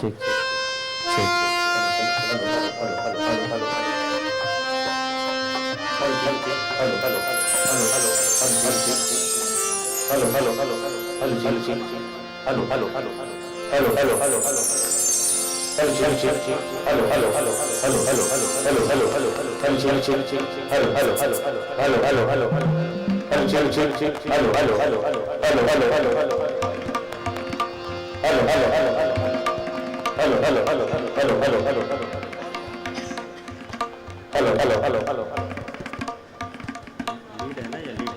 check, check. Lead है ना ये लीड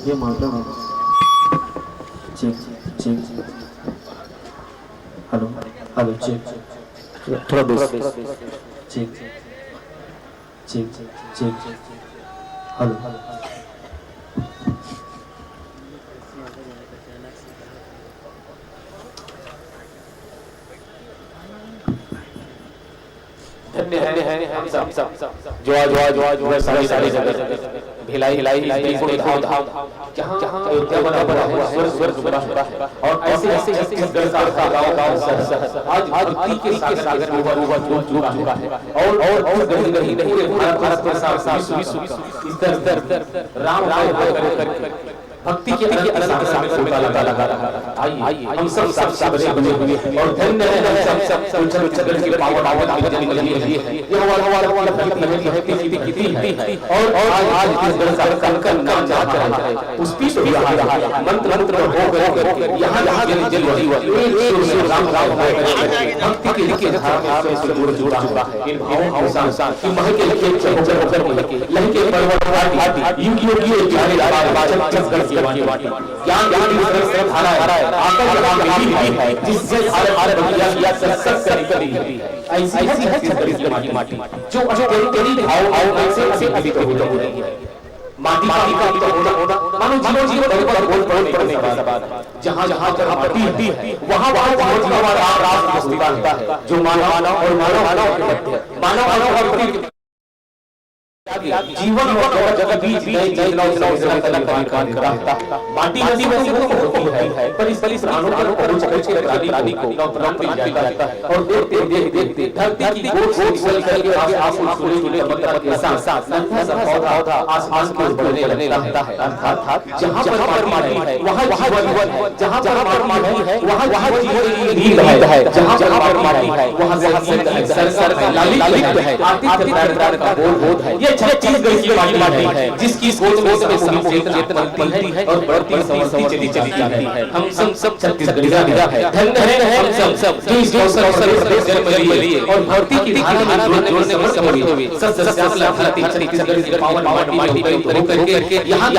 ये मालूम है हेलो हेलो थोड़ा बेस हेलो धन्य है हम सब जो आज सारी जगह भिलाई धाम जहाँ अयोध्या बना हुआ है स्वर्ग बना है और ऐसे आज बुद्धि के सागर में डूब चुका है और नहीं भारत के साथ इधर राम करके भक्ति के अलग सागर लगा रहा है। आइए हम सब सागर बने हुए हैं और धन्य है हम सब उछल के पावन आगे निकल रही है। ये हमारा भक्ति कितनी है और आज इस सागर का नाम जात रहा है उसकी तो रहा है मंत्र हो गए यहाँ जल रही है राम भक्ति के लिखे धारा से जुड़ा हुआ है। इन भावों के साथ कि मह के लिखे चौचर लहके पर्वत घाटी युग बादल ज्ञान धारा है आकर नाम है जिससे भारत दुनिया सशक्त करी है। ऐसी है माटी जो तेरी भाव से अभी तो हो रही है माटी का तो होना मानो जीवन पर बोल पड़ने के बाद जहां जहां माटी है वहां जीवन का राज होता है जो मानव के मध्य मानव और जीवन और जगत बीच नई काम करता है। माटी वैसी होती है पर इस प्राणों को प्राणी को नौकरी जाता है और देखते धरती की गोद से निकल करके आंसू सूरज चमकने के साथ नन्हा सा पौधा आसमान के ऊपर बढ़ने लगता है। अर्थात जहां पर माटी है वहां जीवन है, जहां पर माटी है वहां जीवन की नींद है, जहां पर माटी है वहां संगीत है, सर का लालित्य है, आतिथ्य का बोध है। ये छत्तीसगढ़ की माटी है जिसकी सोच में चेतना बनती है और बढ़ती चली जाती है। हम सब छत्तीसगढ़िया है, धन्य है हम सब जो इस अवसर पर जन्म लिए और भक्ति की धारा में जोड़ने में समर्थ हुए। छत्तीसगढ़ की पावन माटी में करके यहाँ की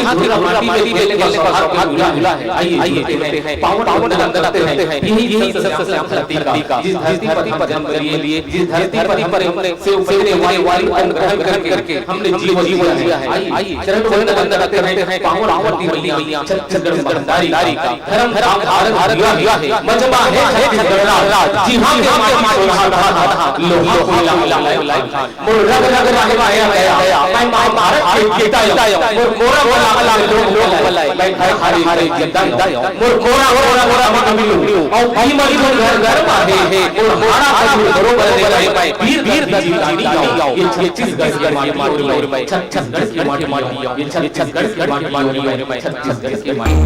माटी में लेने का सौभाग्य मिला है। आइए देखते हैं पावन करते हैं यही धरती का जिस धरती पर जन्म लिए, जिस धरती पर हमने से उगने वाली अन्न ग्रहण करके हमने जीवन जिया है। आइए चरण वंदन करते हैं पावन मैया छत्तीसगढ़ भंडारी का धर्म धारण दिया है। मजमा है छत्तीसगढ़ राज जी हां के माटी रहा लोहा कोला मोर रग गया मैं भारत के जीता मोर मोरा लोग मैं हरे जीता मोर मोरा मिलू और भाई मरी घर मारे है और मोरा बरोबर मैं वीर जीता ये छत्तीसगढ़ की माटी छत्तीसगढ़ की माटी ये छत्तीसगढ़ की माटी मैं छत्तीसगढ़ की माटी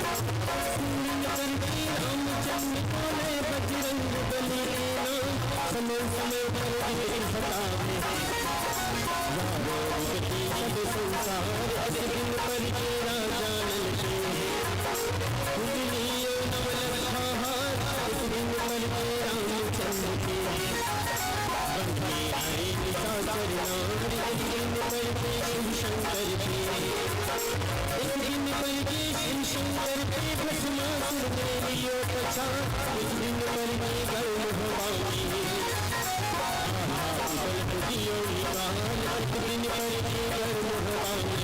करके रामचंद्र बोले बजरंग बली के नाम, समय समय पर ये सतावे यारों सब संसार, अस दिन पर के राजा ललके कुंडलियों नव रखा हार, इस दिन पर के रामचंद्र के बंधे आए निशाचर नार, इस दिन पर के शिव शंकर के, इस दिन पर के शिव शंकर के भस्मासुर ने लियो पछा, इस दिन पर के गर्म भवानी उछल दियो निकाल, इस दिन पर के गर्म भवानी।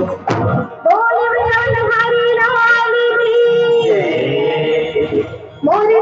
बोल हरी लाल की मोरी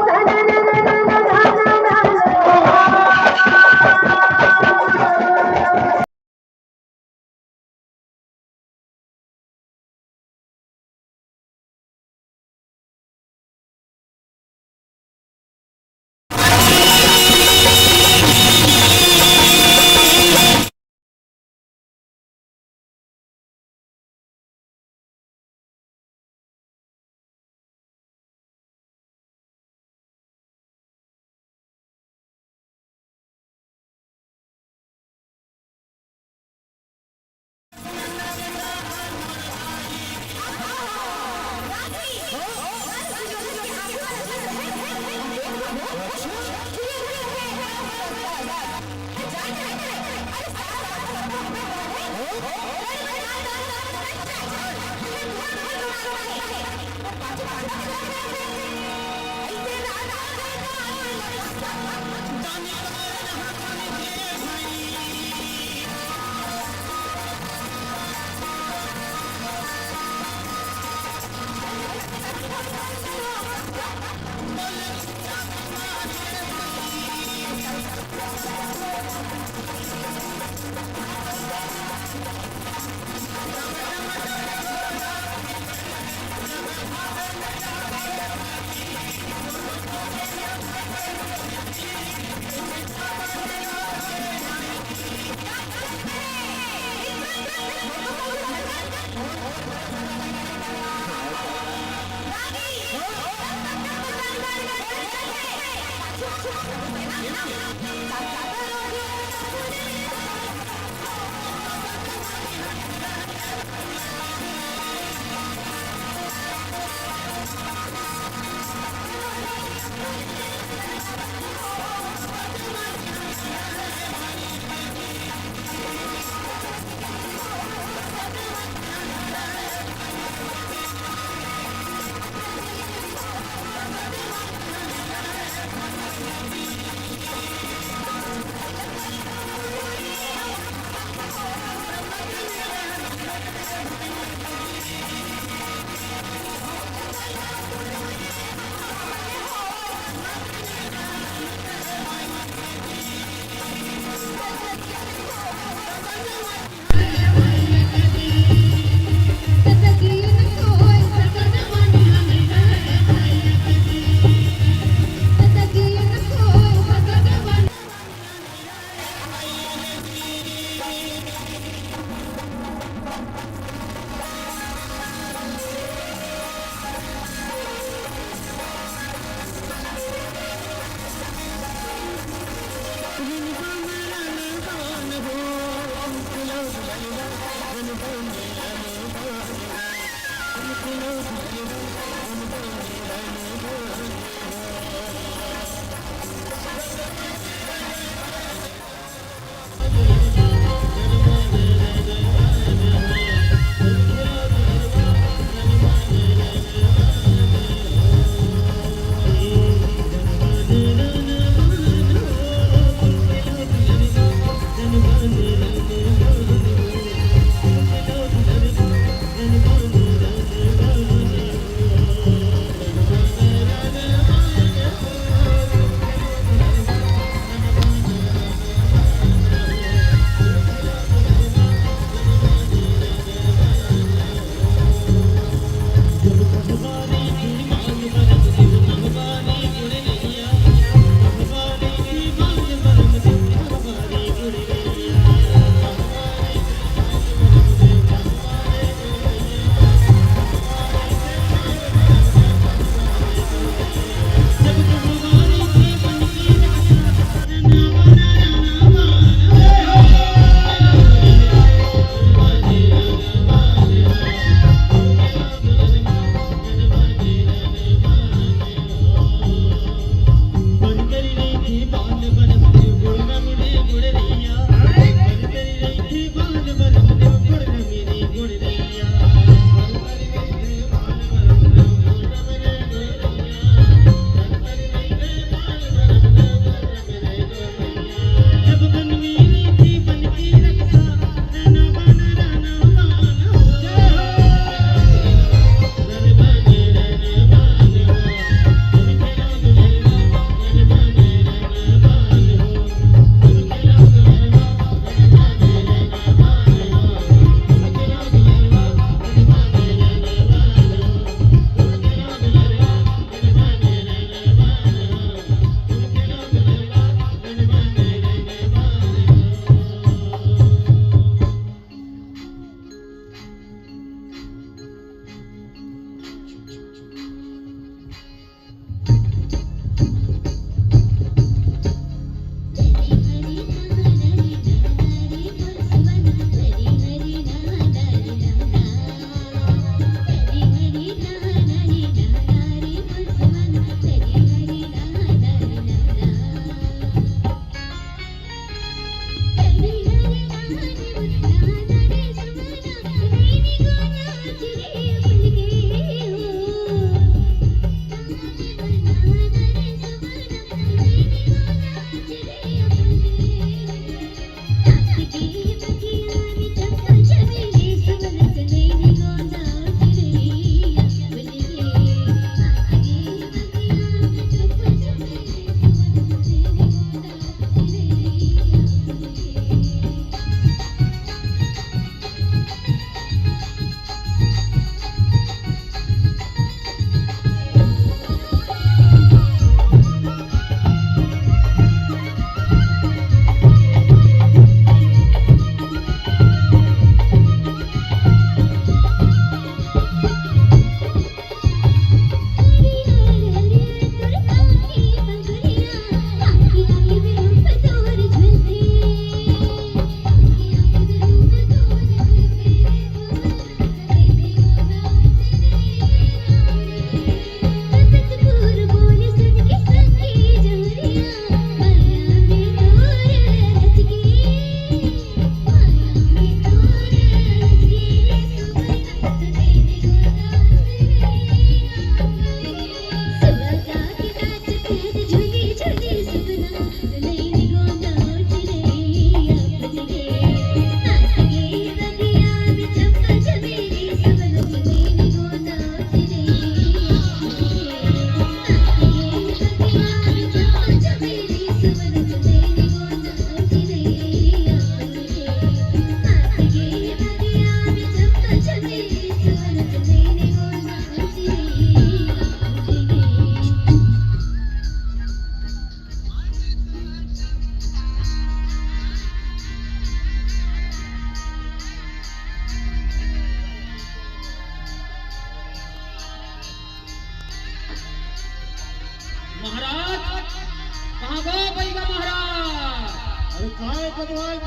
हाय कदवाल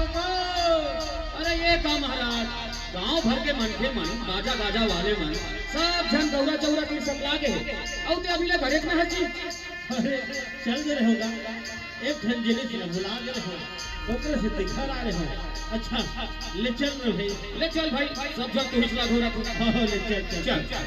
अरे ये का महाराज गांव भर के मन के मन गाजा गाजा वाले मन सब जन दौरा चौरा की सकला के और ते अभी ले घरे में हची अरे चल गए होगा एक ठन जिले की भुला गए हो ओकरे से दिखा रहे हो अच्छा ले चल भाई सब जन तू हिसला घोरा को हां ले चल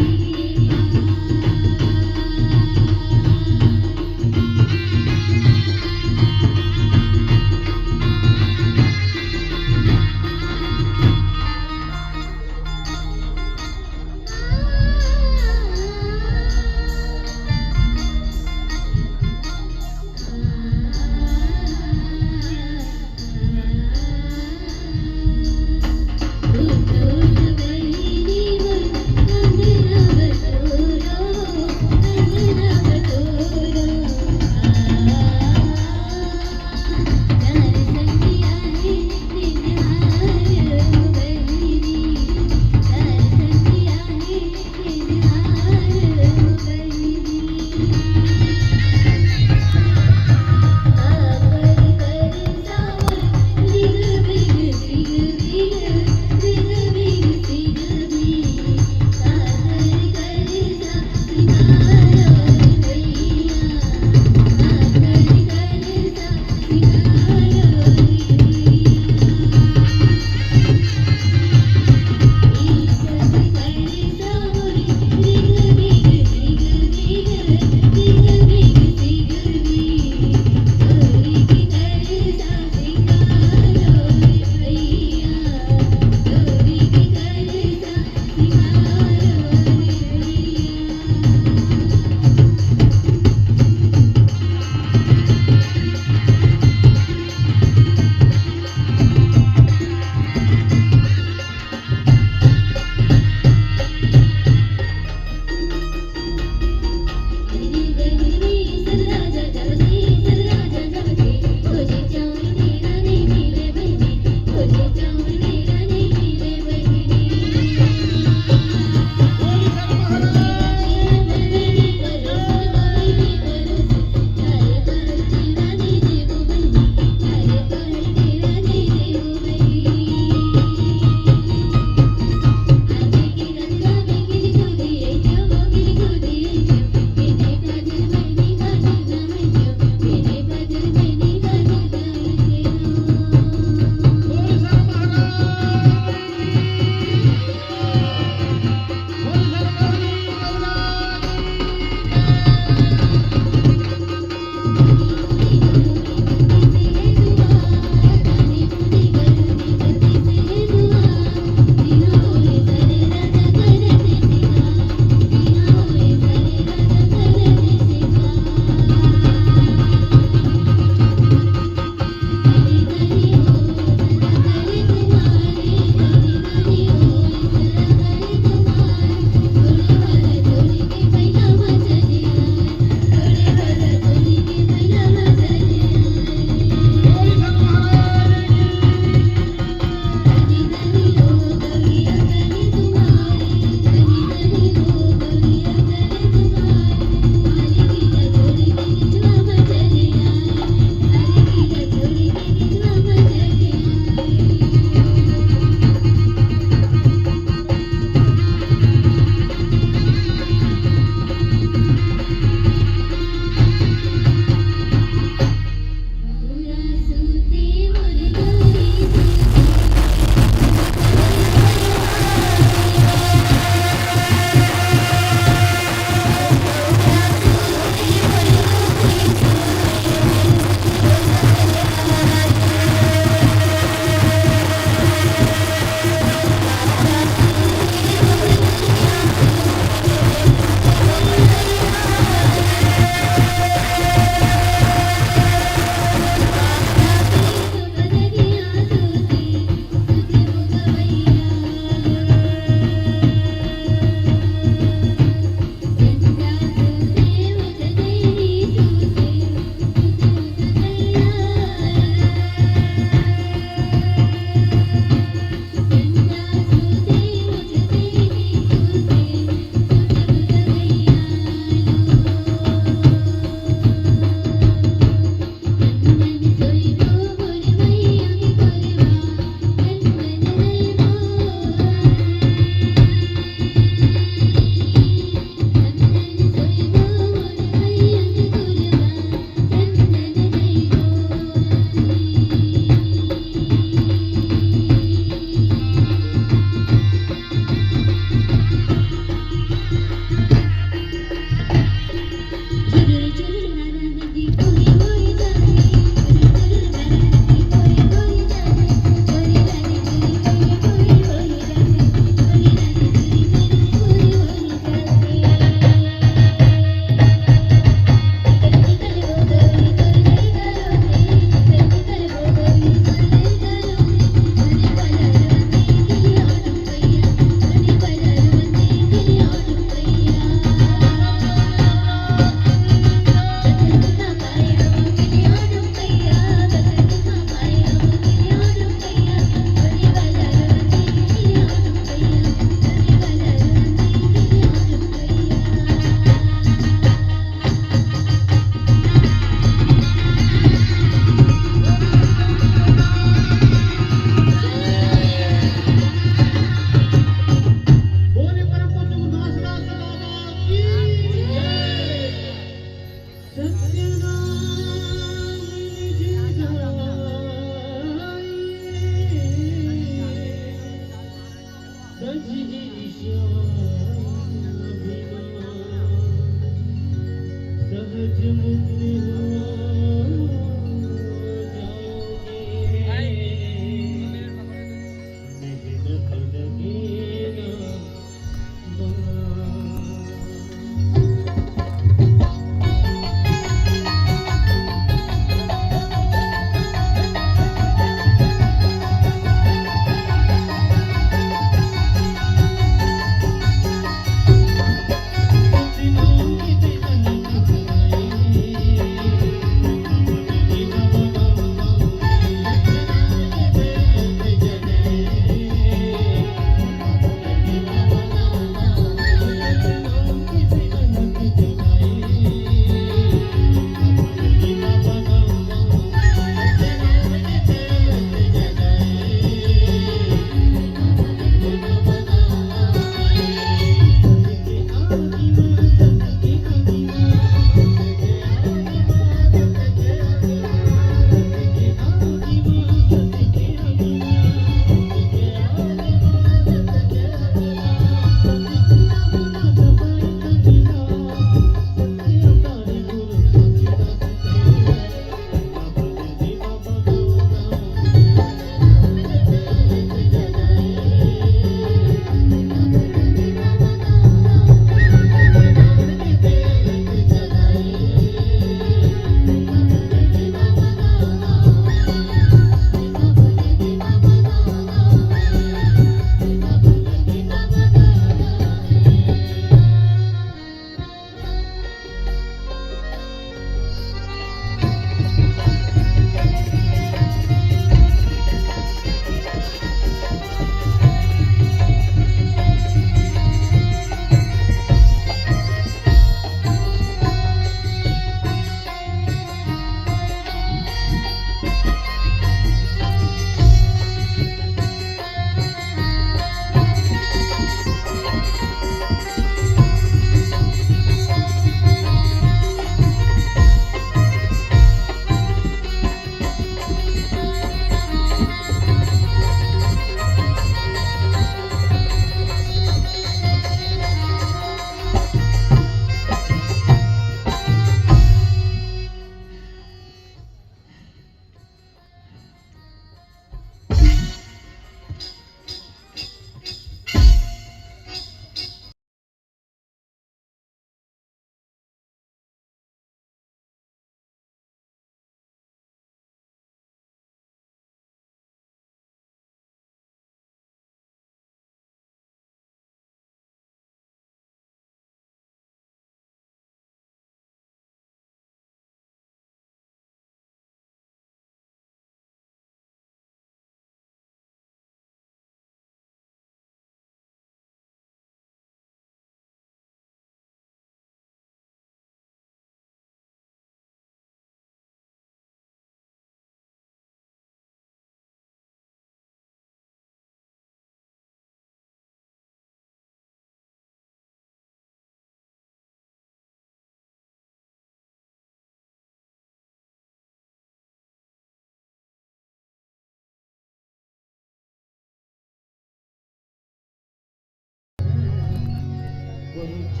ऐ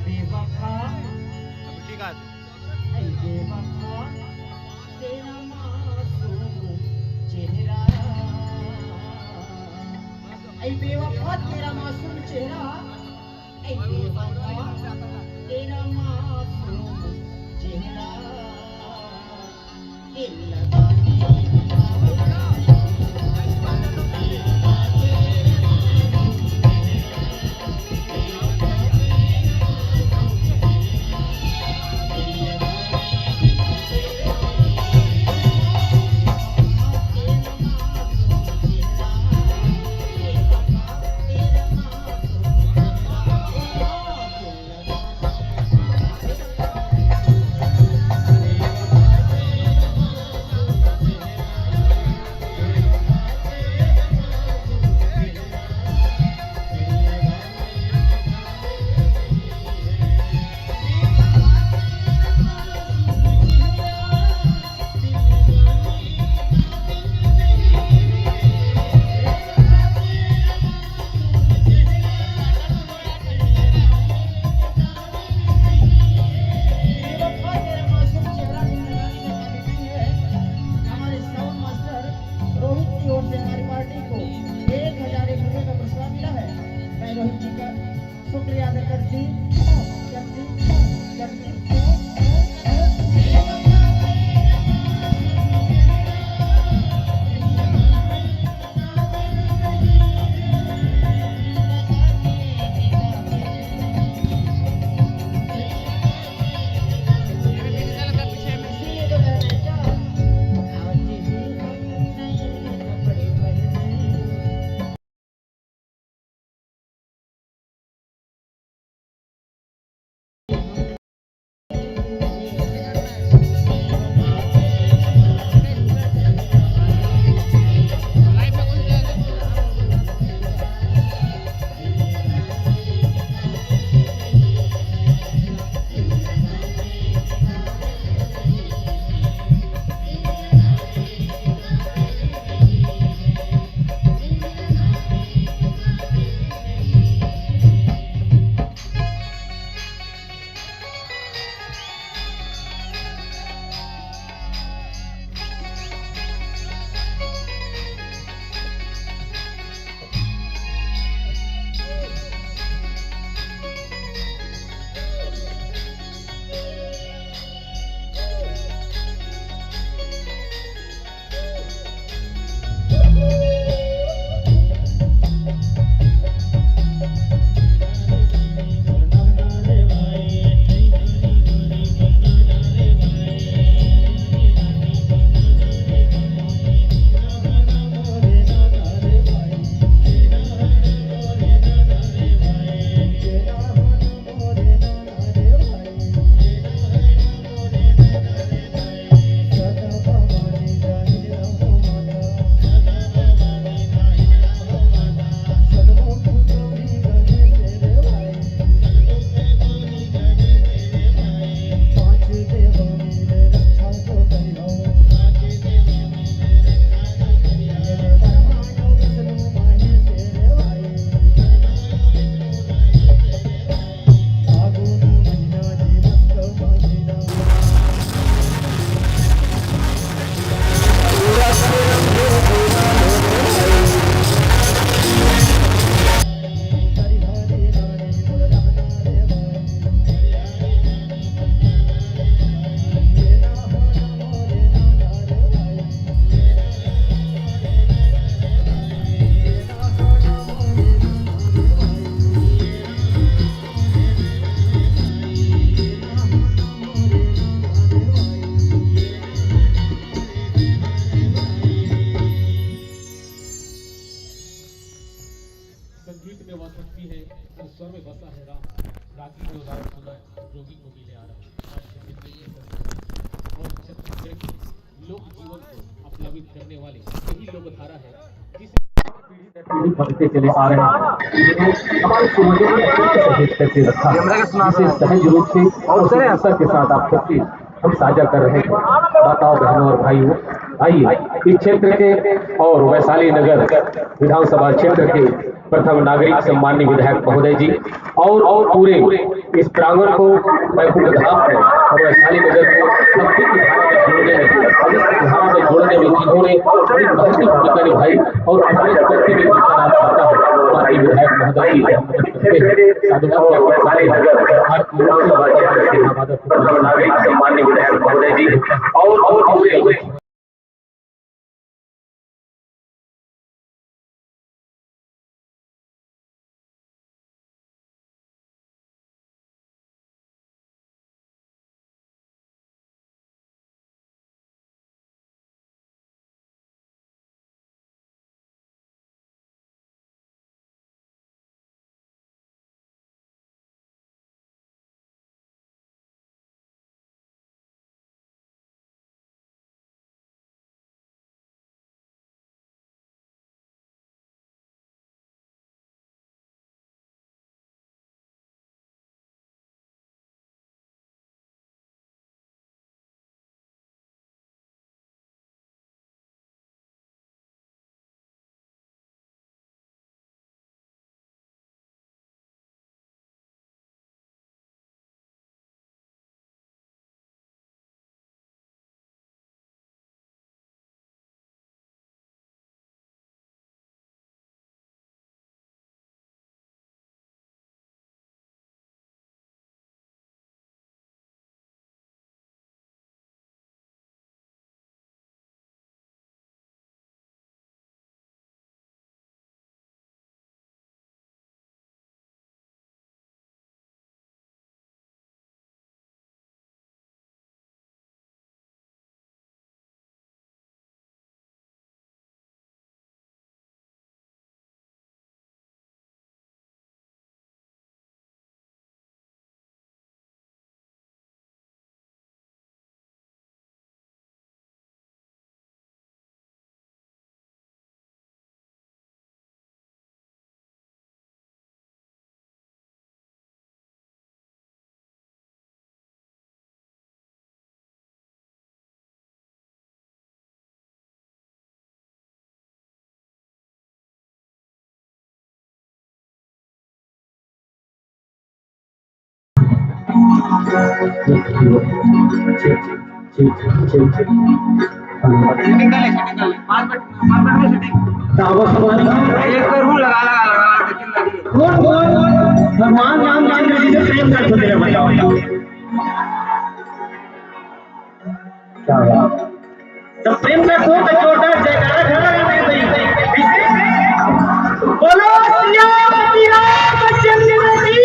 बेवफा ऐ बेवफा तेरा मासूम चेहरा ऐ बेवफा तेरा मासूम चेहरा ऐ बेवफा तेरा मासूम चेहरा दिल लगाने रोहित जी का शुक्रिया अदा करती संगीत में वह शक्ति है जो स्वर में बसा है राम। रात्रि में उदास सुना जोगी को मिले आराम। और छत्तीसगढ़ के लोक जीवन को प्लावित करने वाली यही लोकधारा है जिसे पीढ़ी बढ़ते चले आ रहे हैं, जिन्हें हमारे पूर्वजों ने अत्यंत सहेज करके रखा है, जिसे सहज रूप से और सरलता के साथ आप सबसे हम साझा कर रहे हैं। माताओं, बहनों और भाइयों, आइए इस क्षेत्र के और वैशाली नगर विधानसभा क्षेत्र के प्रथम नागरिक सम्माननीय विधायक महोदय जी और पूरे इस प्रांगण को वैकुंठ धाम में और वैशाली नगर को भक्ति की धारा में जोड़ने में जिन्होंने बड़ी महत्वपूर्ण भूमिका निभाई और अपने व्यक्ति में जिनका नाम आता है माननीय विधायक महोदय जी नागरिक सम्माननीय विधायक महोदय जी और पूरे भगवान राम चंद्र जी से प्रेम कर चुके हैं। बताओ क्या जब प्रेम का तो छोटा जयकारा खड़ा करते बोलो श्री रामचंद्र जी।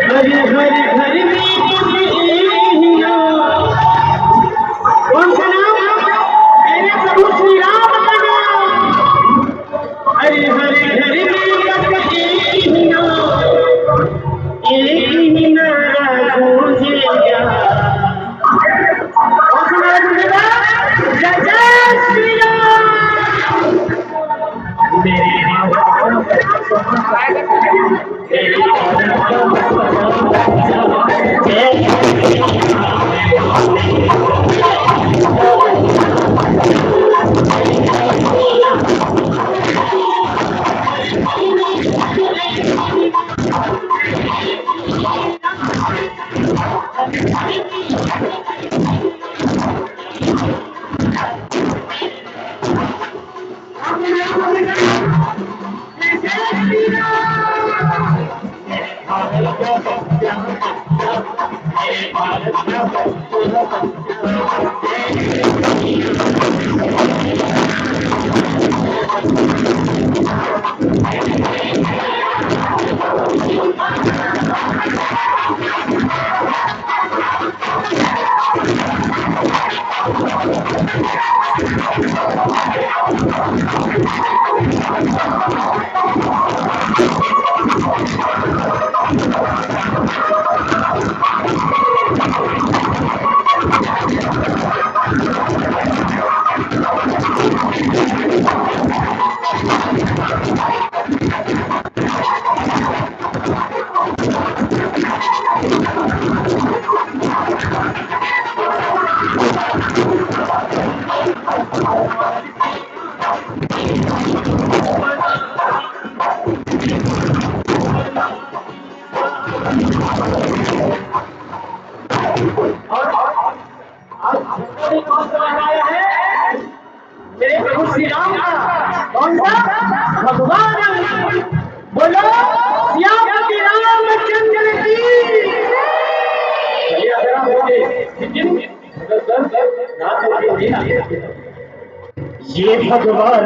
हरि हरि हरि कौन सा नाम? मेरे प्रभु श्री राम का नाम। हरि हरि हरि एक ही नारा गूंजेगा। कौन सा नारा गूंजेगा? जय जय श्री राम। मेरे भगवान बोलो सियापति रामचंद्र की। चलिए अगर आप बोले ये भगवान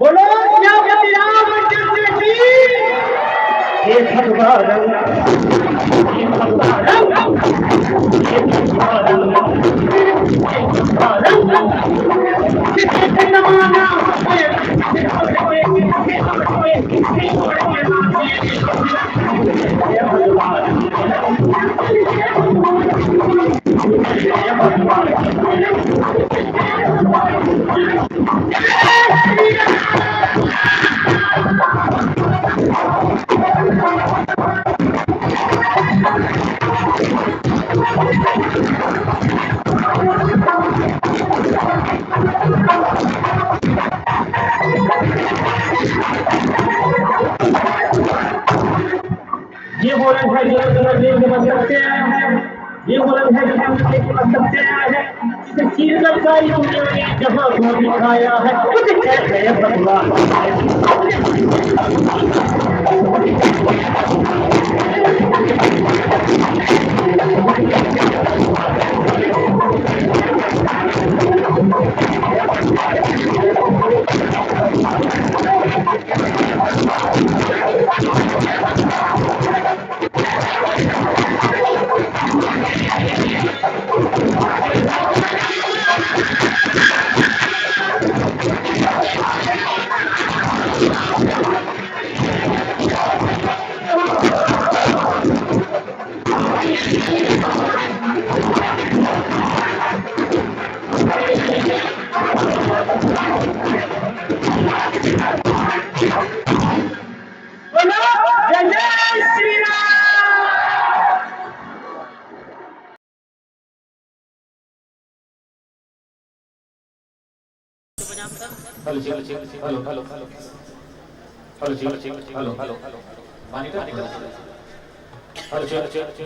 बोलो सियापति रामचंद्र की। ये भगवान ये बोलन है जो देव समझ सकते हैं, ये बोलन है जो हम समझ सकते हैं। इसे चीर कर सारी दुनिया ने जहां को दिखाया है खुद कहते हैं भगवान। Hello hello hello hello hello hello पानी का hello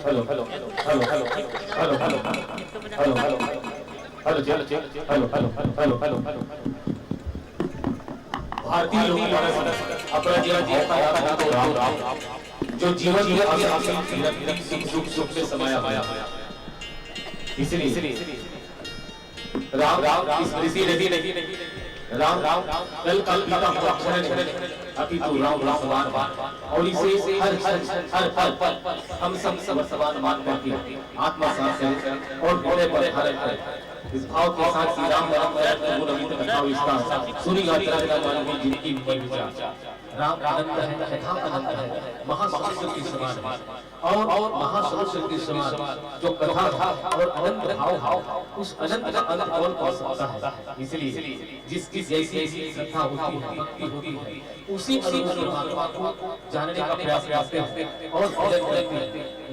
hello hello hello hello hello hello hello hello भारतीय लोगों अपना जीवन जीता था तो राम राम जो जीवन में असली सुख सुख से समाया पाया इसलिए राम राम इस ऋषि नहीं राम राम कल कल का अति तो राम राम समान और इसे हर पल हम सब समान मान करके आत्मा साथ से और भोले पर हर इस भाव के साथ श्री राम राम गुण कथा विस्तार सुनी गाता मानव की जिंदगी में विचार राम आनंद है कथा आनंद है महासमुद्र के समान और महासमुद्र के समान जो कथा और अनंत भाव उस अनंत का अंत कौन कर सकता है इसलिए जिसकी जैसी श्रद्धा होती है भक्ति होती है उसी परमात्मा को जानने का प्रयास करते हैं और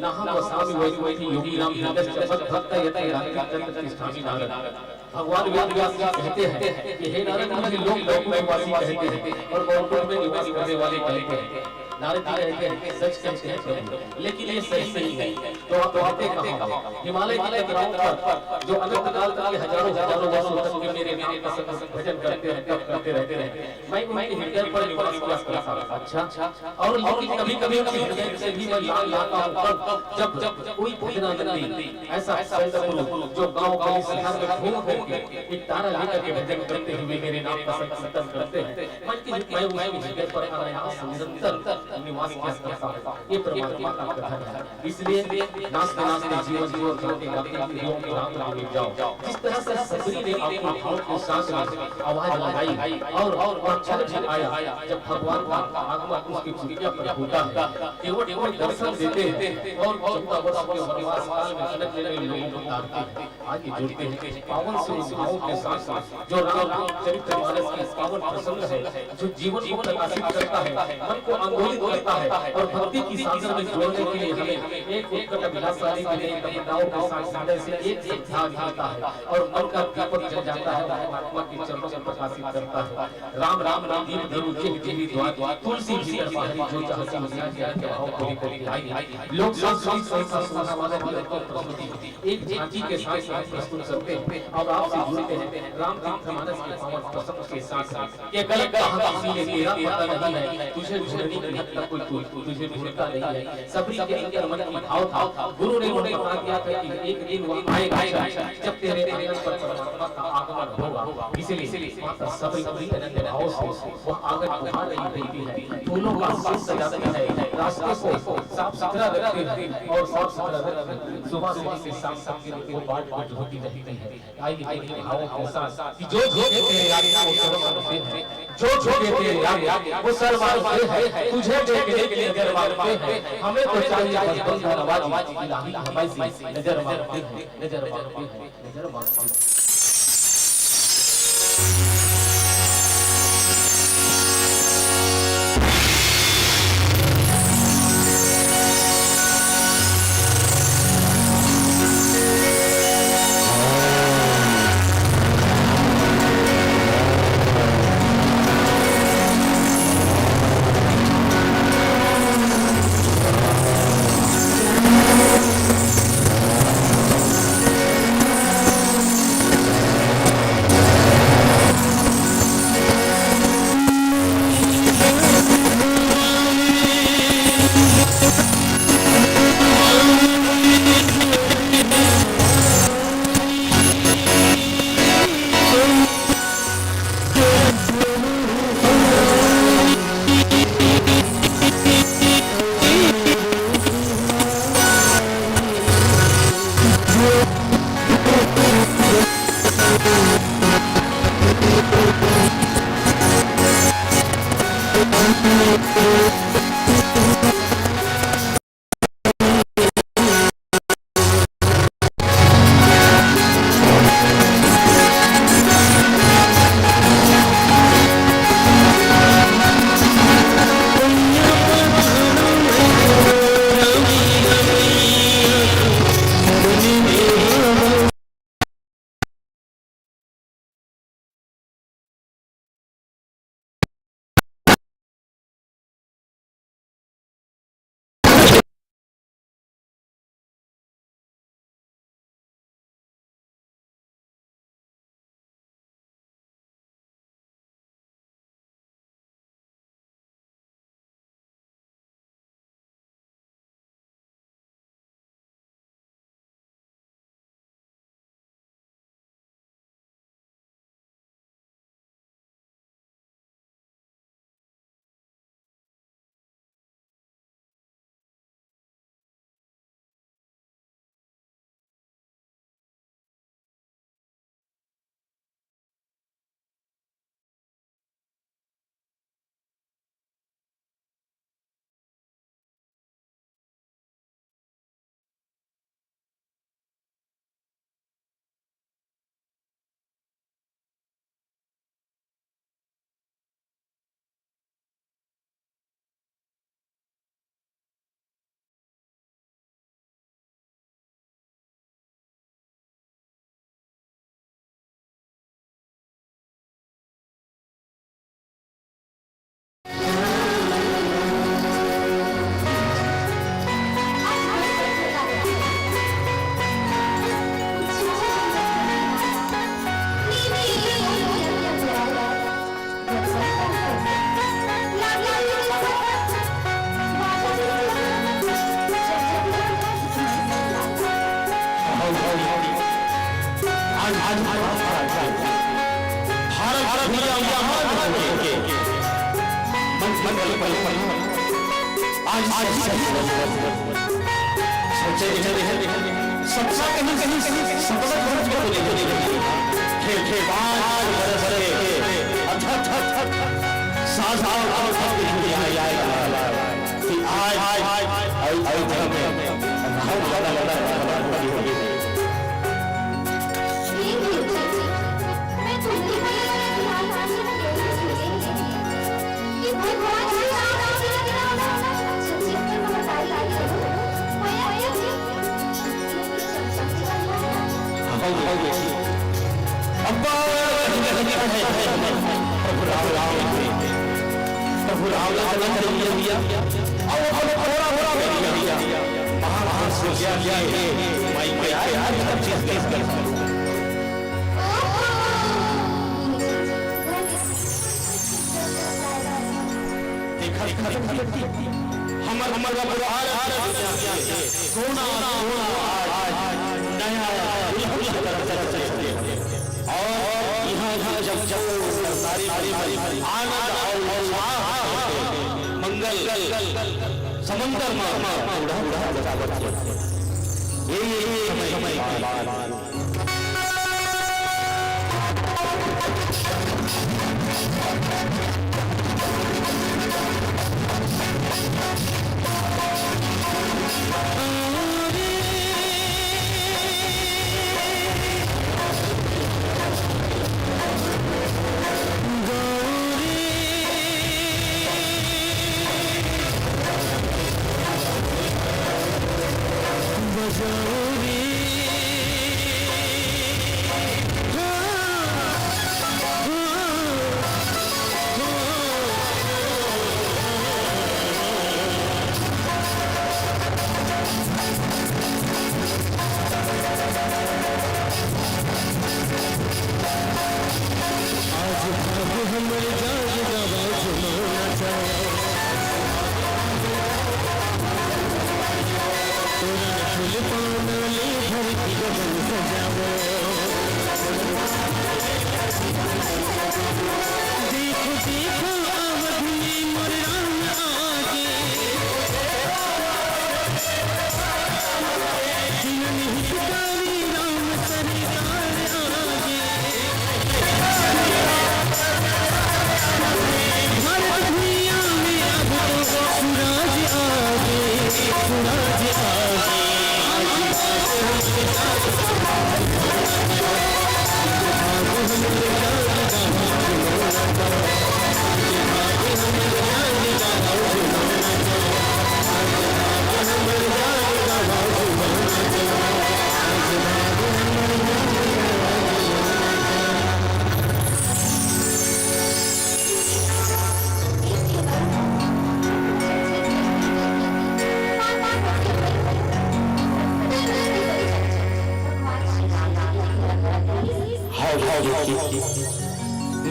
नाहम वसामि वैकुंठी योगी नाम भक्त यत यत नारद भगवान वेद व्यास कहते हैं कि हे नारद मुझे लोग लोकवासी कहते हैं और गौकुल में निवास करने वाले कहते हैं नारद जी कहते हैं सच कहते हैं लेकिन ये सही नहीं है तो आप कहते कहां हिमालय की लताओं पर जो अनंत काल के हजारों वर्षों तक मेरे नाम भजन करते हैं तप करते रहते हैं मैं उनके हृदय पर निवास करता हूं अच्छा और लेकिन कभी-कभी उनके हृदय से भी मैं लाता हूं जब कोई भजनानंदी ऐसा संत जो गांव गली शहर में घूम करके एक तारा लेकर के भजन करते हुए मेरे नाम का संकीर्तन करते हैं मैं उसके हृदय पर अनायास निरंतर निवास करता हूं ये परमात्मा का कथन है। इसलिए नाचते नाचते जीवन जीवन गाते गाते योग में राम नाम मिल जाओ। जिस तरह से सबरी ने अपनी भाव के साथ आवाज लगाई और क्षण भी आया जब भगवान का आगमन उसकी कुटिया पर होता है। केवल दर्शन देते हैं और 14 वर्ष के वनवास काल में अलग अलग लोगों को तारते हैं। आगे जोड़ते हैं पावन से भावों के साथ साथ जो राम चरित्रमानस के पावन प्रसंग है, जो जीवन को प्रकाशित करता है, मन को आंदोलित करता है और भक्ति की सागर में जोड़ने के लिए हमें एक उत्कट विलासवादी के लिए कविताओं के साथ सामने से एक ध्यान आता है और मन का दीपक जल जाता है, परमात्मा के चरणों से प्रकाशित करता है। राम राम राम दीप धरु जेहि जेहि द्वार तुलसी भीतर बाहरी जो चाहती मुझे ज्ञान के भाव को लेकर आई। लोग संस्कृत संस्था सुनने वाले प्रस्तुति एक झांकी के साथ साथ प्रस्तुत करते हैं और आपसे जुड़ते हैं राम चरितमानस के पावन प्रसंग के साथ साथ। ये गलत कहा किसी ने तेरा पता नहीं है, तुझे ढूंढने की हद तक कोई तुझे ढूंढता नहीं है। सबरी के अंदर मन की भाव था। गुरु ने उन्हें बता दिया था कि एक दिन वो आएगा जब तेरे आंगन पर परमात्मा का आगमन होगा। इसलिए माता सबरी अनंत भाव से वो आंगन उभार रही है, फूलों का साथ सजाती है, रास्ते को साफ सुथरा रखती है और साफ सुथरा रखती सुबह से शाम तक के वो बाट बाट होती रहती है। आई भावों के साथ कि जो तेरे आगे वो सर्वमान से है, जो तेरे आगे वो सर्वमान से है, तुझे देखने के लिए नजर मारते हैं। हमें तो चाहिए बस बंद आवाज इलाही हमारी नजर मारते हैं, नजर मारते हैं, नजर मारते हैं। आज सोचे सपना कहीं सपना खेल समंदर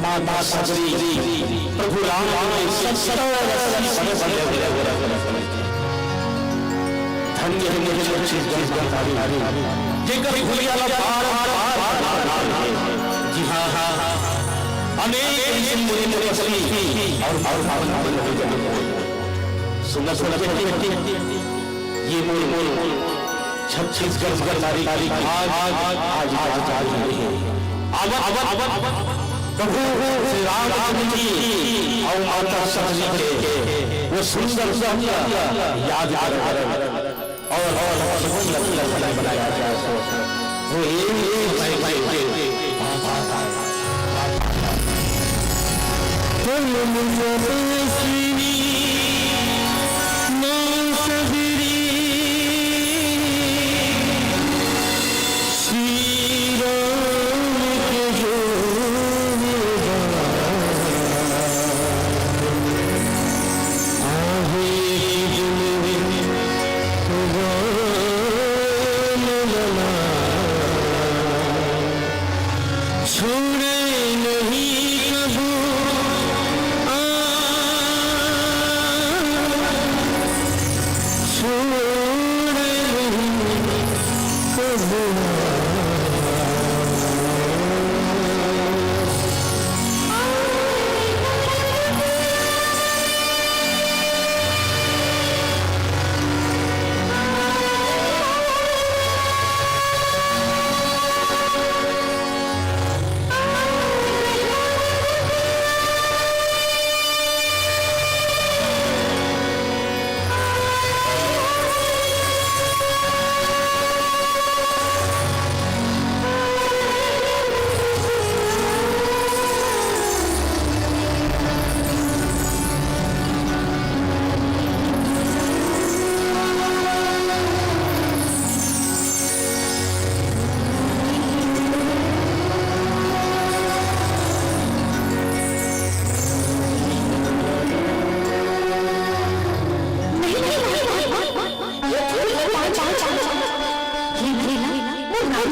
माता सजरी प्रभु राम धन्य जी हाँ अनेक सुंदर सुंदर ये छत्तीसगढ़ प्रभु श्री राम जी और माता सजरी के वो सुंदर याद और बनाया जाए वो छोड़े नहीं कबू ये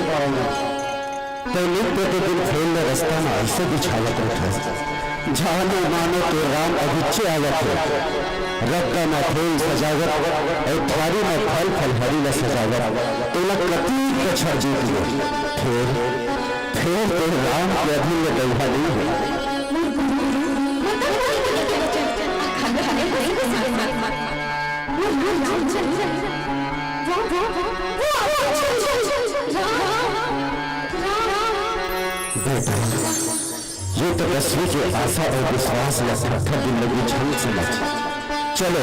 गाँव तो नित्य के दिन खेल रास्ता में ऐसे बिछावत उठे जानो मानो तो राम अभिच्चे आवत रक्का में फूल सजावत और थारी में फल फल हरी न सजावत तो प्रतीक कछड़ जीत लो फिर तो राम के अधीन में गैहा नहीं है। बेटा ये तो तस्वीर की आशा और विश्वास या पत्थर दिन लगी झंड समझ चलो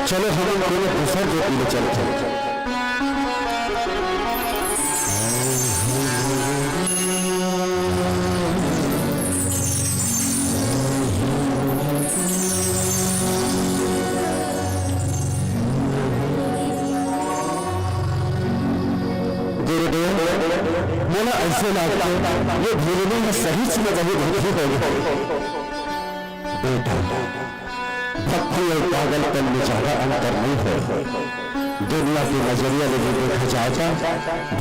चलो हम दोनों दूसर जो पीले चलते मोला ऐसे लगता ये भूलने में सही से वही धोखी हो गई बेटा भक्ति और पागलपन में ज्यादा अंतर नहीं है। दुनिया की नजरिया में देखा जाता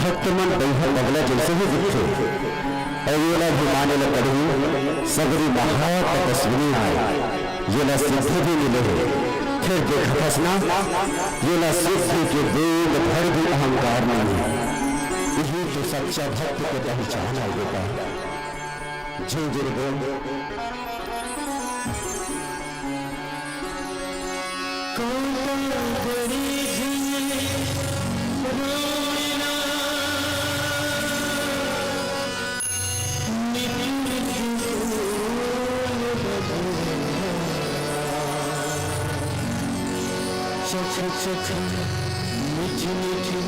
भक्त मन बल्हा बगला जैसे ही दिखे और ये ना भी माने न पड़ी सगरी महा तपस्वी आए ये ना सिद्धि भी मिले फिर देखा फसना ये ना सिद्धि के वेद भर भी अहंकार नहीं है। यही तो सच्चा भक्त को पहचान है बेटा जी गुरुदेव। मीठी मीठी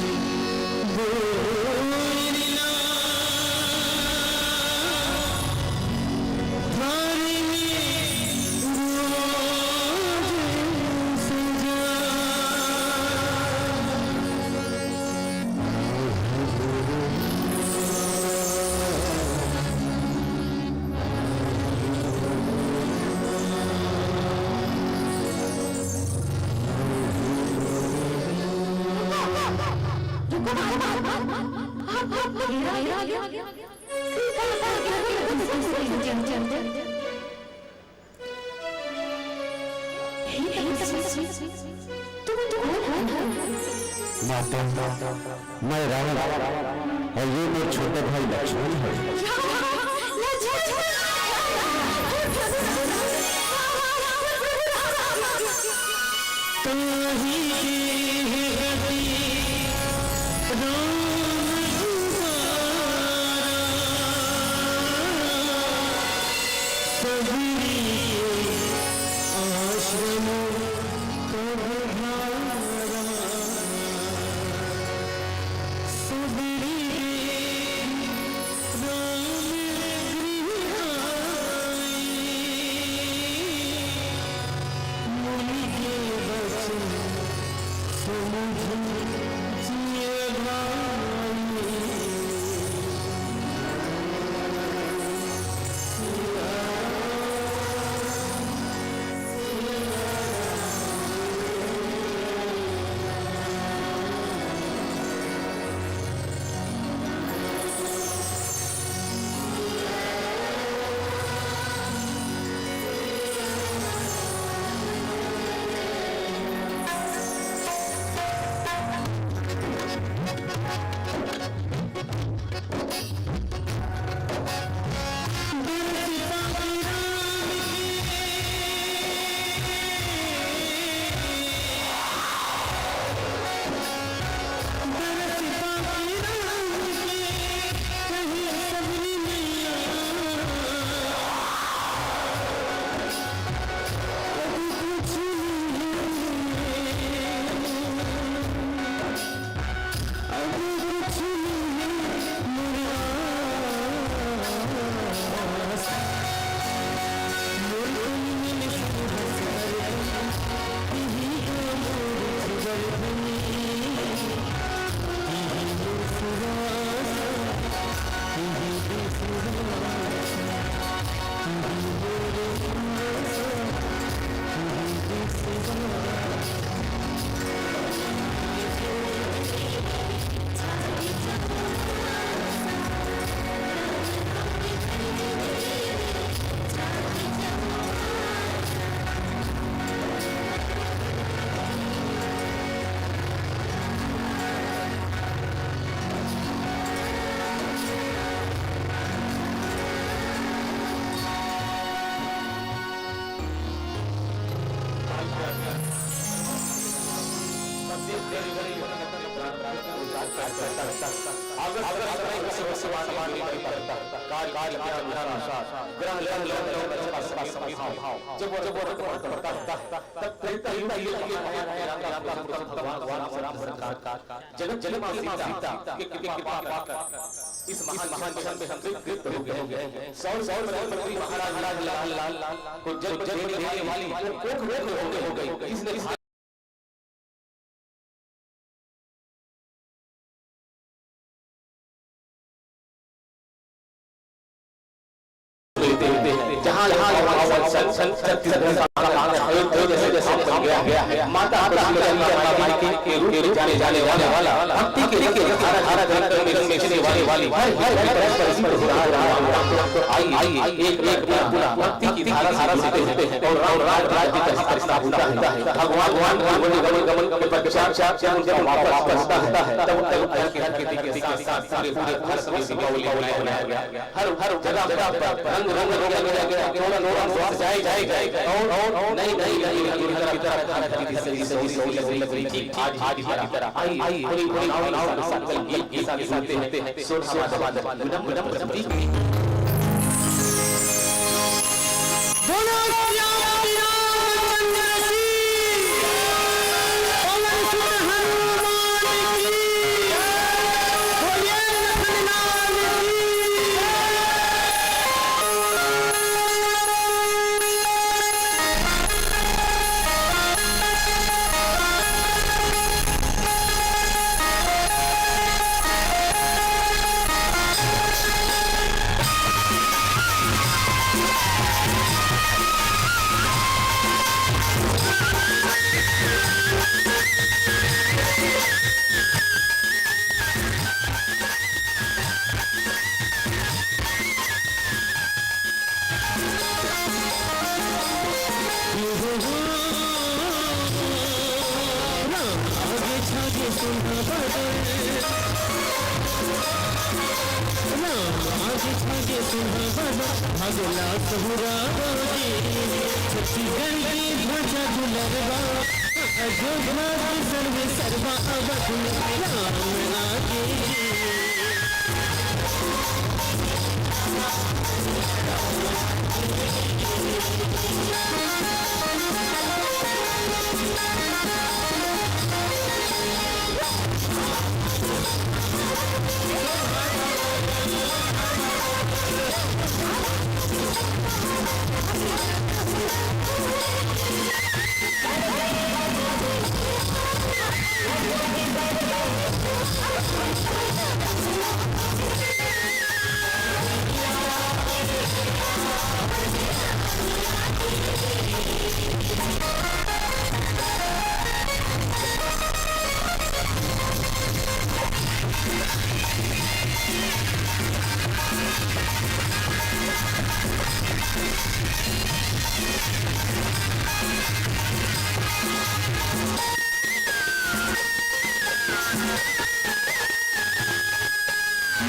माता मैं रावण और ये मेरे छोटे भाई लक्ष्मण है। जगत जगत मां सीता के कृपा पाकर इस महान महान मिशन में हम तृप्त हो गए हैं। सौर मंत्री महाराज लाल को जब देने वाली कोख हो गई इसने जहाँ माता के रूप में जाने वाला भक्ति के धारा वाली आइए एक भक्ति की धारा से हैं और राज्य का स्थापना होता है। भगवान गमन के पश्चात जब वापस आता है तब के साथ पूरे भारत में दीपावली मनाया गया। हर जगह पर रंग गया जाए और नई आज की तरह आई संकल्प के साथ सुनते हैं भगला सहुरा छत्तीसगढ़ की ध्वजा दुलरवा अयोध्या के सर्वे सर्वा अवध में राम आगे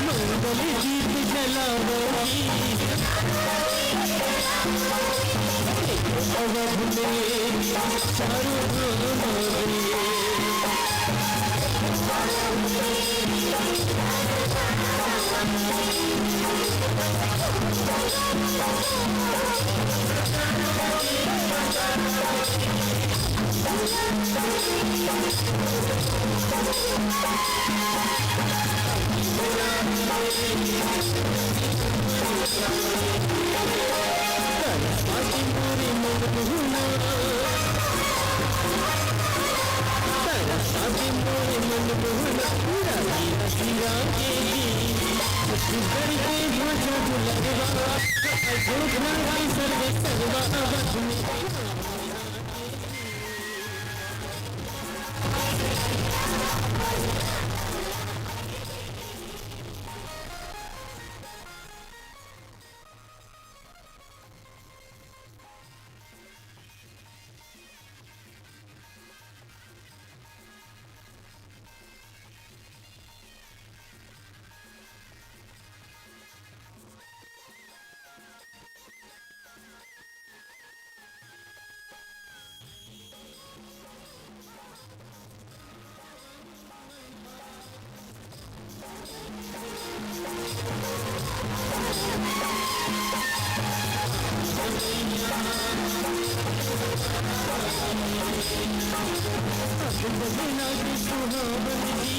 मंगल दीप जलावोगी अवध में चारों धाम बदला की सुहावन की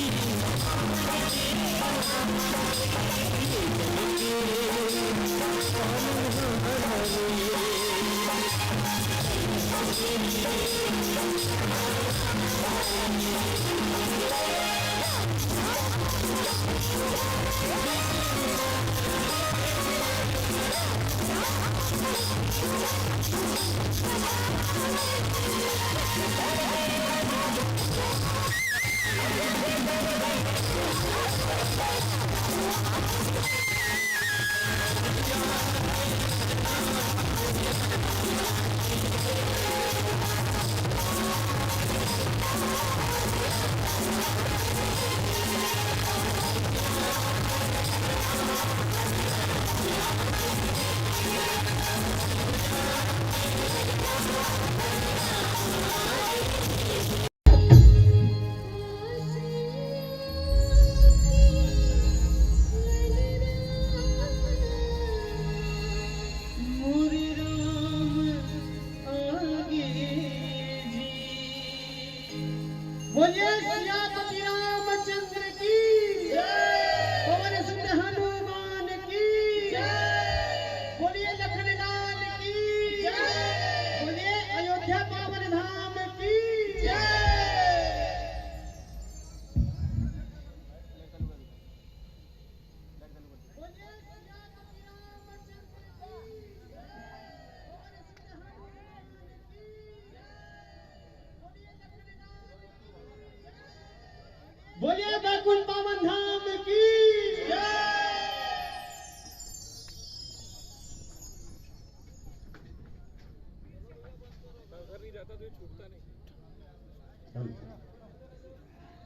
बोलिए सियापति रामचंद्र की पवन सुत हनुमान की बोलिए लखन लाल की बोलिए अयोध्या पावन धाम की बोलिए बैकुंठ पावन धाम की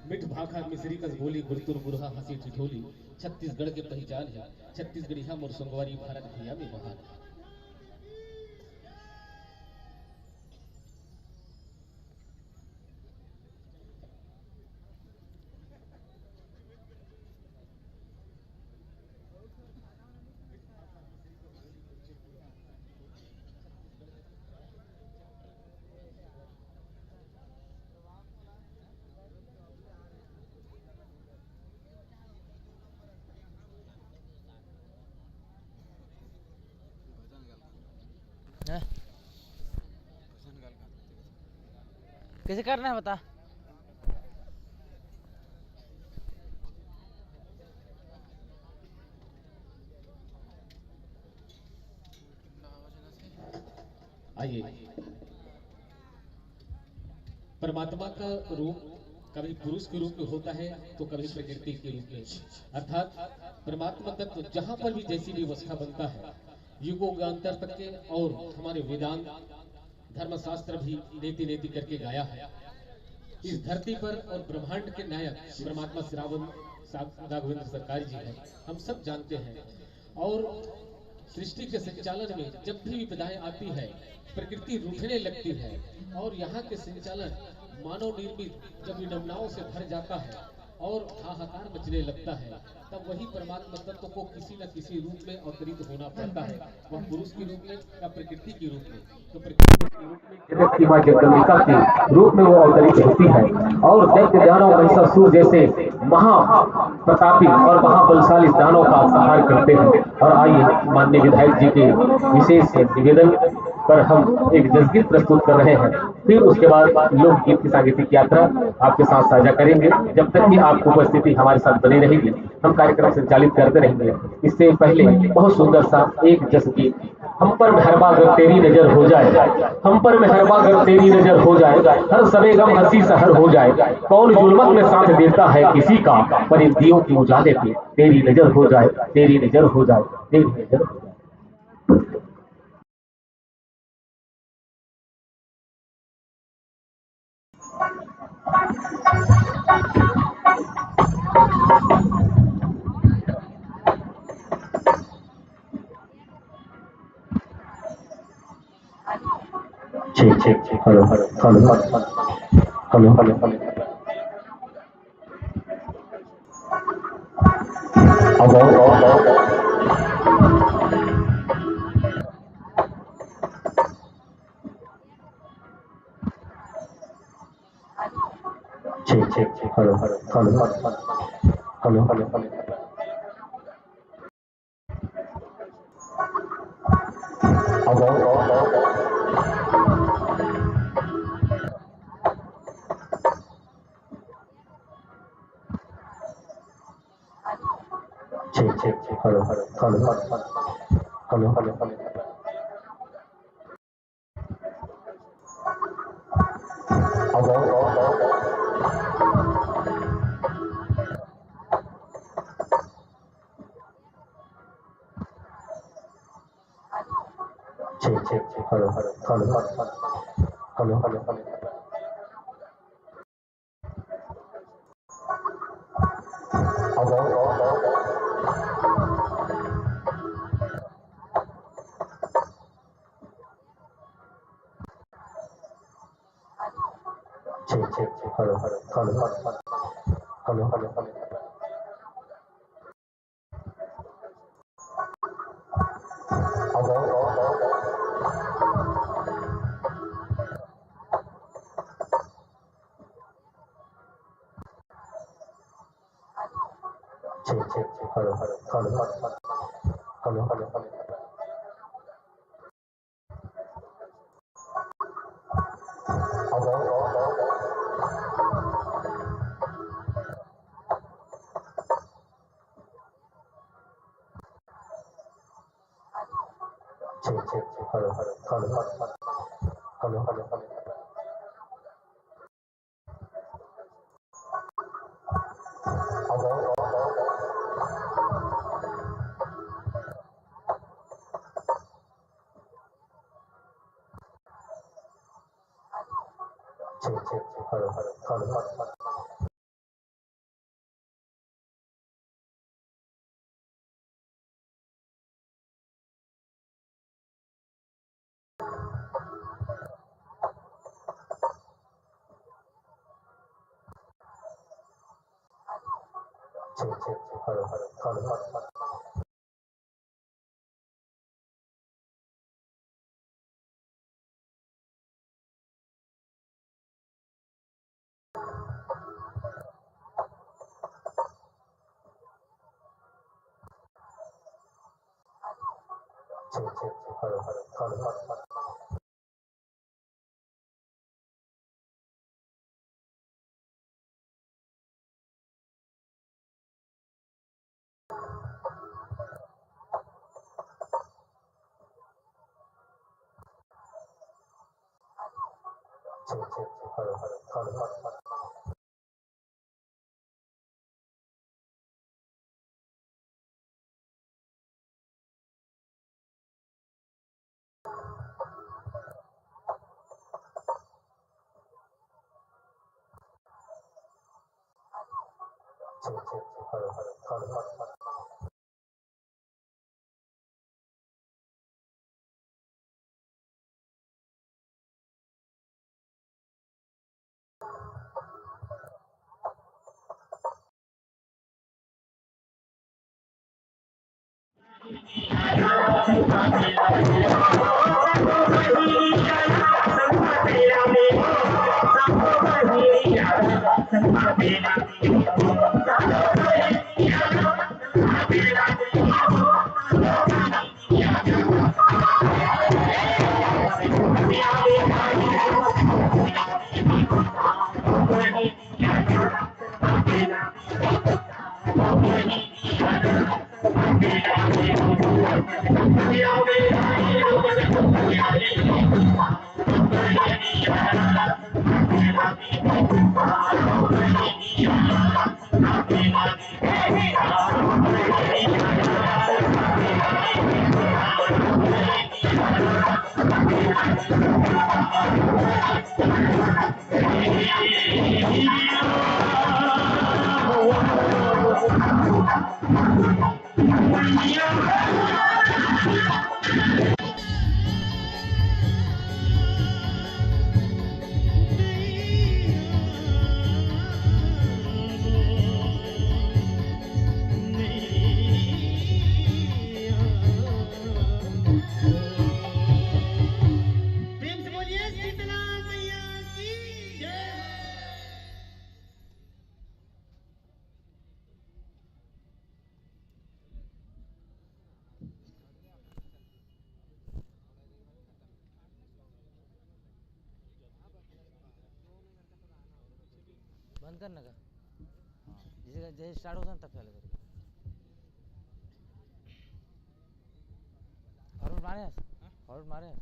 मिठ भाखा मिसरी कस बोली गुरतुर बुरहा हंसी ठिठोली छत्तीसगढ़ के पहचान है छत्तीसगढ़ी हम और संगवारी भारत भैया में महान है। कैसे करना है बता। आइए, परमात्मा का रूप कभी पुरुष के रूप में होता है तो कभी प्रकृति के रूप में, अर्थात परमात्मा तत्व जहां पर भी जैसी भी अवस्था बनता है युगोगांतर तक के, और हमारे वेदांत धर्मशास्त्र भी नेति नेति करके गाया है। इस धरती पर और ब्रह्मांड के नायक परमात्मा श्री राघवेंद्र सरकार जी हैं, हम सब जानते हैं। और सृष्टि के संचालन में जब भी विपदाएं आती है प्रकृति रूठने लगती है और यहाँ के संचालन मानव निर्मित जब विडंबनाओं से भर जाता है और हाहाकार मचने लगता है, तब वही परमात्मा तत्व को किसी न किसी रूप में अवतरित होना पड़ता है, वह पुरुष के रूप में या प्रकृति के रूप में। तो प्रकृति के रूप में जगत की मां जगदम्बिका के रूप में वो अवतरित होती है और दैत्य दानव महिषासुर जैसे महा प्रतापी और महाबलशाली दानों का संहार करते हैं। और आइए माननीय विधायक जी के विशेष निवेदन पर हम एक जसगीत प्रस्तुत कर रहे हैं, फिर उसके बाद लोकगीत की सांगीतिक यात्रा आपके साथ साझा करेंगे। जब तक कि आपकी उपस्थिति हमारे साथ बनी रहेगी हम कार्यक्रम संचालित करते रहेंगे। इससे पहले बहुत सुंदर सा एक जसगीत, हम पर मेहरबा अगर तेरी नजर हो जाए, हम पर मेहरबा अगर तेरी नजर हो जाए, हर सबे गम हंसी सहर हो जाए, कौन जुल्मत में साथ देता है किसी का, पर इन दियों की उजाले पे तेरी नजर हो जाए, तेरी नजर हो जाए, तेरी नजर हो जाए। ठीक hello hello hello hello hello hello check hello hello hello hello hello check hello hello hello hello hello check hello hello hello hello hello check hello hello hello hello hello check hello hello hello hello hello check hello hello hello hello hello check hello hello hello check hello hello hello check hello hello hello check hello hello hello check hello hello hello बंद करने का। जैसे जैसे start होता है तब चालू करेगा। फॉरवर्ड मारे हैं, फॉरवर्ड मारे हैं।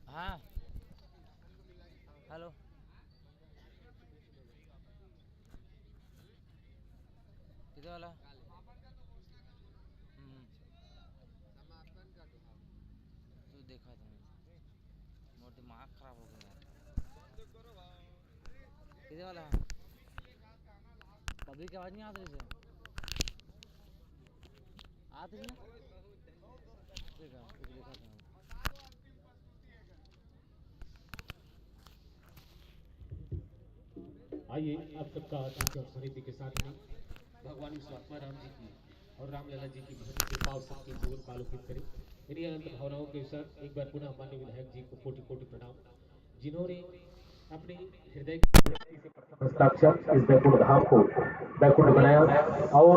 हाँ हेलो किधर वाला? तू देखा था मोर दिमाग खराब हो गया यार। किधर वाला है? पब्लिक की आवाज नहीं आ रही है। आती है ना? देखा देखा था। आइए आप सबका आशीष और समिति के साथ में भगवान विश्वात्मा राम जी की और रामलला जी की भक्ति के पाव शक्ति को आलोकित करें। मेरी अनंत भावनाओं के अनुसार एक बार पुनः माननीय विधायक जी को कोटि कोटि प्रणाम, जिन्होंने अपने हृदय की हस्ताक्षर इस बैकुंठ धाम को बैकुंठ बनाया और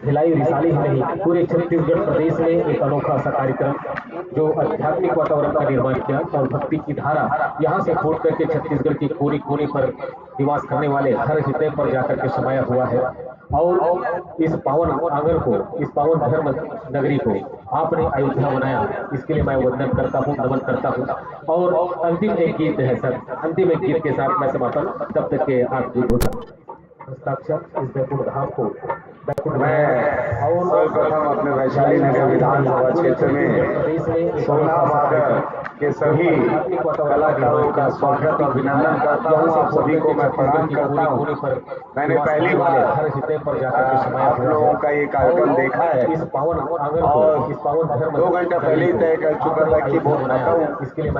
भिलाई रिसाली ही नहीं पूरे छत्तीसगढ़ प्रदेश में एक अनोखा सा कार्यक्रम जो आध्यात्मिक वातावरण का निर्माण किया और भक्ति की धारा यहाँ से फूट करके छत्तीसगढ़ के कोने कोने पर निवास करने वाले हर हृदय पर जाकर के समाया हुआ है। और इस पावन आंगन को, इस पावन धर्म नगरी को आपने अयोध्या बनाया, इसके लिए मैं वंदन करता हूँ, नमन करता हूँ। और अंतिम एक गीत है सर, अंतिम एक गीत के साथ मैं समापन तब तक के आप गीत होता हस्ताक्षर इस बैकुंठ धाम को बैकुंठ मैं सर्वप्रथम अपने वैशाली नगर विधानसभा क्षेत्र में सोना वादक के सभी कलाकारों का स्वागत और अभिनंदन करता हूँ। आप सभी को मैं प्रणाम करता हूँ। मैंने पहली बार आप लोगों का ये कार्यक्रम देखा है और 2 घंटा पहले ही तय कर चुका था कि बहुत थका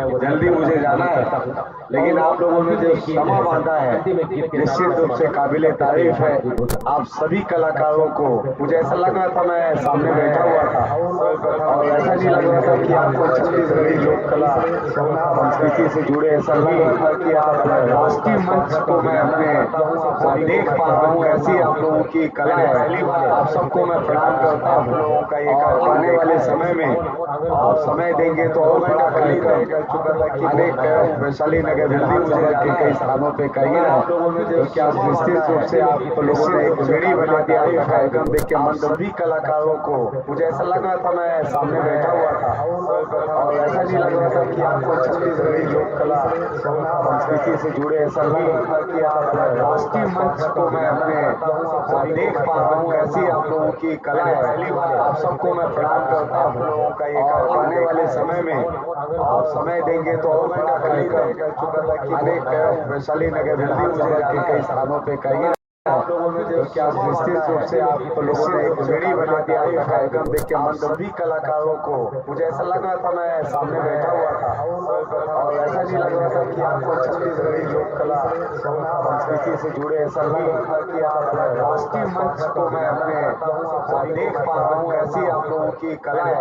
हूँ, जल्दी मुझे जाना है, लेकिन आप लोगों ने जो समा बांधा है निश्चित रूप से काबिले तारीफ है। आप सभी कलाकारों को, मुझे ऐसा लग रहा था मैं सामने बैठा हुआ था और ऐसा नहीं लग रहा था कि आपको छत्तीसगढ़ी लोक कला संस्कृति से जुड़े, ऐसा लग रहा था कि आप राष्ट्रीय मंच को मैं अपने देख पा रहा हूँ। ऐसी आप लोगों की कला है। आप सबको मैं प्रणाम करता हूँ। आप लोगों का ये आने वाले समय में आप समय देंगे तो और घंटा कार्यक्रम कर चुका था कि अनेक वैशाली नगर विधानसभा के कई स्थानों पे कहिए ना कि आप निश्चित रूप से आप लोगों ने एक जोड़ी बना दिया है। कार्यक्रम देख के मन सभी कलाकारों को, मुझे ऐसा लग रहा था मैं सामने बैठा हुआ था और ऐसा नहीं लग रहा था कि आपको छत्तीसगढ़ी लोक कला संस्कृति से जुड़े, ऐसा लग रहा था कि आप राष्ट्रीय मंच को मैं अपने देख पा रहा हूँ। ऐसी आप लोगों की कला है। आप सबको मैं प्रणाम करता हूँ। आप लोगों का ये आने वाले समय में आप समय देंगे तो और घंटा कार्यक्रम कर चुका था कि अनेक वैशाली नगर विधानसभा के कई स्थानों पे कहिए आप लोगों ने जो क्या निश्चित रूप से आप लोगों ने एक जोड़ी बना दिया है। कार्यक्रम देख के मन सभी कलाकारों को, मुझे ऐसा लग रहा था मैं सामने बैठा हुआ था और ऐसा नहीं लग रहा था कि आपको छत्तीसगढ़ी लोक कला संस्कृति से जुड़े, ऐसा लग रहा था कि आप राष्ट्रीय मंच को मैं अपने देख पा रहा हूँ। ऐसी आप लोगों की कला है।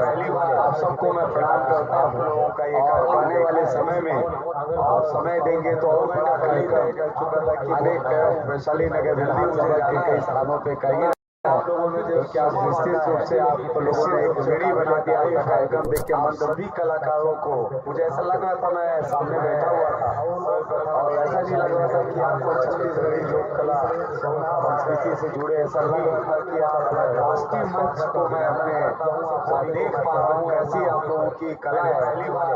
आप सबको मैं प्रणाम करता हूँ। आप लोगों का ये आने वाले समय में आप समय देंगे तो और घंटा कार्यक्रम कर चुका था कि अनेक वैशाली नगर विधानसभा के कई स्थानों पे कहिए आप लोगों ने जो क्या निश्चित रूप से आप लोगों ने एक जोड़ी बना दिया है। कार्यक्रम देख के मन सभी कलाकारों को, मुझे ऐसा लग रहा था मैं सामने बैठा हुआ था और ऐसा नहीं लग रहा था कि आपको छत्तीसगढ़ी लोक कला संस्कृति से जुड़े, ऐसा लग रहा था कि आप राष्ट्रीय मंच को मैं अपने देख पा रहा हूँ। ऐसी आप लोगों की कला है।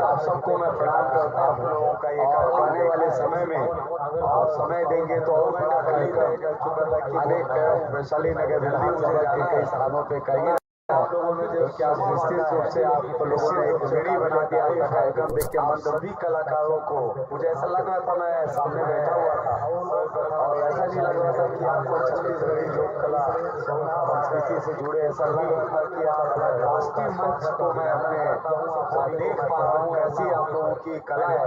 आप सबको मैं प्रणाम करता हूँ। आप लोगों का ये आने वाले समय में आप समय देंगे तो और घंटा कार्यक्रम कर चुका था कि अनेक वैशाली नगर विधानसभा के कई स्थानों पे कहिए आप लोगों ने जो क्या निश्चित रूप से आप लोगों ने एक जोड़ी बना दिया है। कार्यक्रम देख के मन सभी कलाकारों को, मुझे ऐसा लग रहा था मैं सामने बैठा हुआ था और ऐसा नहीं लग रहा था कि आपको छत्तीसगढ़ी लोक कला संस्कृति से जुड़े, ऐसा लग रहा था कि आप राष्ट्रीय मंच को मैं अपने देख पा रहा हूँ। ऐसी आप लोगों की कला है।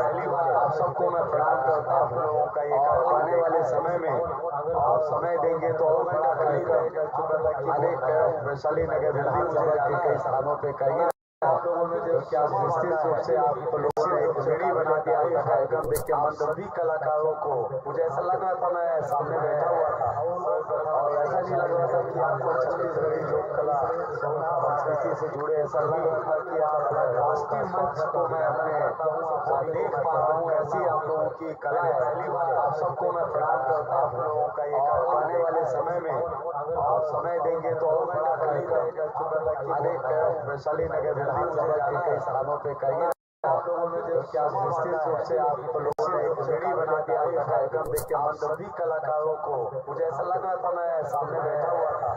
आप सबको मैं प्रणाम करता हूँ। आप लोगों का ये आने वाले समय में आप समय देंगे तो और घंटा कार्यक्रम कर चुका था कि अनेक वैशाली नगर विधानसभा के कई स्थानों पे कहिए आप लोगों ने जो क्या निश्चित रूप से आप लोगों ने एक जोड़ी बना के आपका कार्यक्रम देख के मन सभी कलाकारों को मुझे ऐसा लग रहा था मैं सामने बैठा हुआ था और ऐसा नहीं लग रहा था कि आपको छत्तीसगढ़ी लोक कला संस्कृति से जुड़े, ऐसा लग रहा था कि आप राष्ट्रीय मंच को मैं अपने देख पा रहा हूँ। ऐसी आप लोगों की कला है। पहली बार आप सबको मैं प्रणाम करता हूँ। आप लोगों का ये आने वाले समय में आप समय देंगे तो और मैं कर चुका था कि देख वैशाली नगर विधानसभा के कई स्थानों पे कहिए आप लोगों ने जो क्या निश्चित रूप से आप लोगों ने एक जोड़ी बना के आपका कार्यक्रम देख के मन सभी कलाकारों को मुझे ऐसा लग रहा था मैं सामने बैठा हुआ था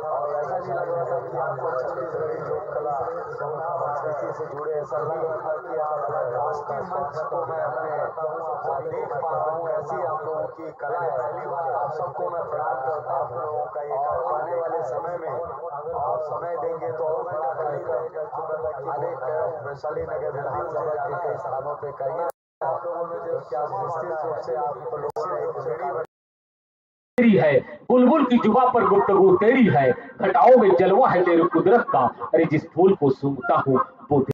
और ऐसा नहीं लग रहा था कि आपको छत्तीसगढ़ी लोक कला संस्कृति से जुड़े, ऐसा लग रहा था कि आप राष्ट्रीय मंच को मैं अपने देख पा रहा हूँ। ऐसी आप लोगों की कला है। पहली बार आप सबको मैं प्रणाम करता हूँ। आप लोगों का ये आने वाले समय में आप समय देंगे तो और मैं कर चुका था कि देख वैशाली नगर विधानसभा के कई स्थानों पे कहिए आप लोगों ने जो क्या निश्चित रूप से आप लोगों ने एक जोड़ी तेरी है बुलबुल की जुबा पर गुफ्तगू तेरी है, घटाओ में जलवा है तेरे कुदरत का, अरे जिस फूल को सूंघता हूँ वो